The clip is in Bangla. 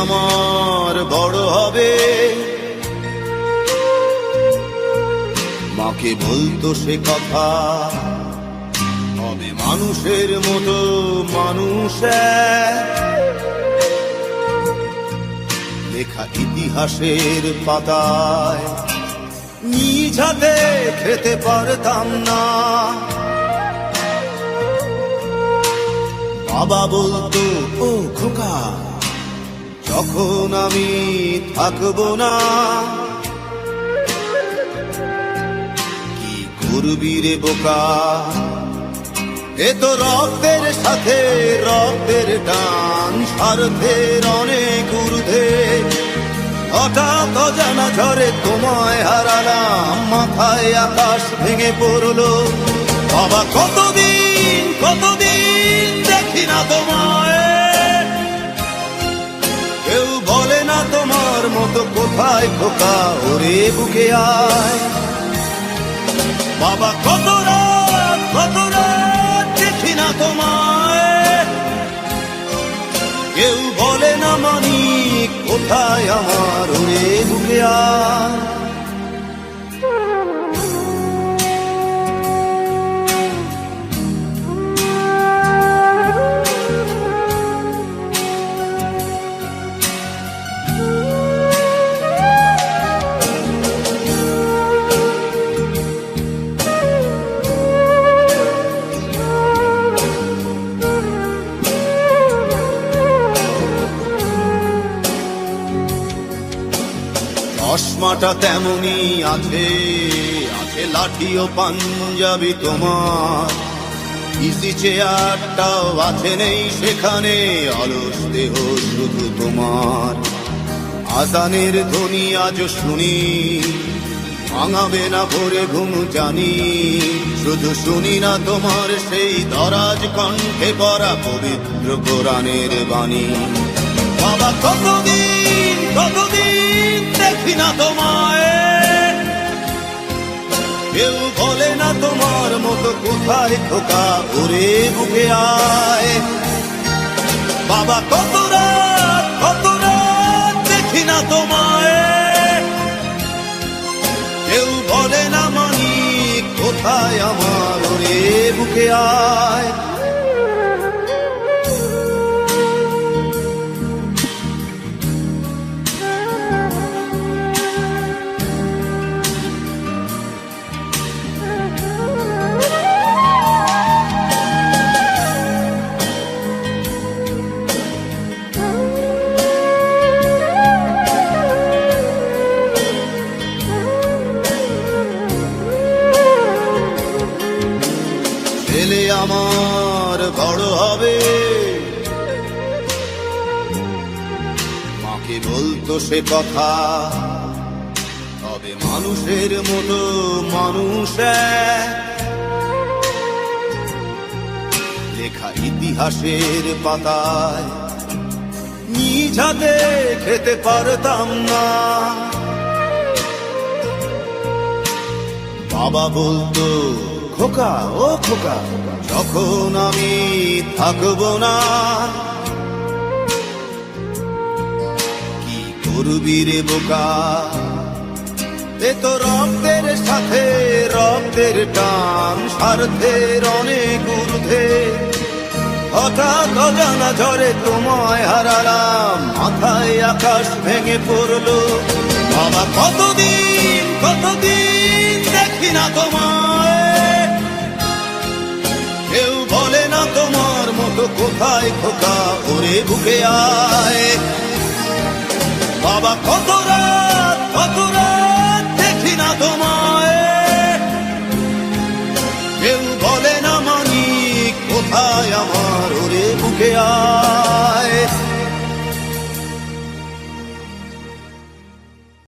আমার বড় হবে। মাকে বলতো সে কথা, হবে মানুষের মতো মানুষ লেখা ইতিহাসের পাতায় নিজ হাতে খেতে পারতাম না। বাবা বলতো, ও খোকা, যখন আমি থাকবো না, কি করবি রে বোকা, এ তো রক্তের সাথে রক্তের টান, স্বার্থের অনেক ঊর্ধ্বে। হঠাৎ অজানা ঝড়ে তোমায় হারালাম, মাথায় আকাশ ভেঙে পড়লো। বাবা কতদিন কতদিন দেখি না তোমায়, কেউ বলে না তোমার মতো কোথায় খোকা, ওরে বুকে আয়। বাবা কত রাত দেখি না তোমায়, কেউ বলে না মানি কোথায় আমার, ওরে বুকে আয়। চশমাটা তেমনি আছে, আছে লাঠি ও পাঞ্জাবি তোমার, ইসি চেয়ারটাও আছে নেই সেখানে, অলস দেহ শুধু তোমার। আজানের ধ্বনি আজ শুনি, ভাঙাবে না ভোরে ঘুম জানি, শুধু শুনি না তোমার সেই দরাজ কণ্ঠে পড়া পবিত্র কোরআনের বাণী। বাবা কতদিন কতদিন দেখি না তোমায়, কেউ বলে না তোমার মতো কোথায় খোকা, ওরে বুকে আয়। বাবা কত রাত দেখি না তোমায়, কেউ বলে না মানি কোথায় আমার, ওরে বুকে আয়। ছেলে আমার বড় হবে, মাকে বলতো সে কথা, হবে মানুষের মতো মানুষ লেখা ইতিহাসের পাতায় নিজ হাতে খেতে পারতাম না। বাবা বলতো, খোকা ও খোকা, যখন আমি থাকবো না, কি করবি রে বোকা, এ তো রক্তের সাথে রক্তের টান, স্বার্থের অনেক ঊর্ধ্বে। হঠাৎ অজানা ঝড়ে তোমায় হারালাম, মাথায় আকাশ ভেঙে পড়লো। বাবা কতদিন কতদিন দেখি না তোমায়, কেউ বলে না তোমার মতো কোথায় খোকা, ওরে বুকে আয়। বাবা কত রাত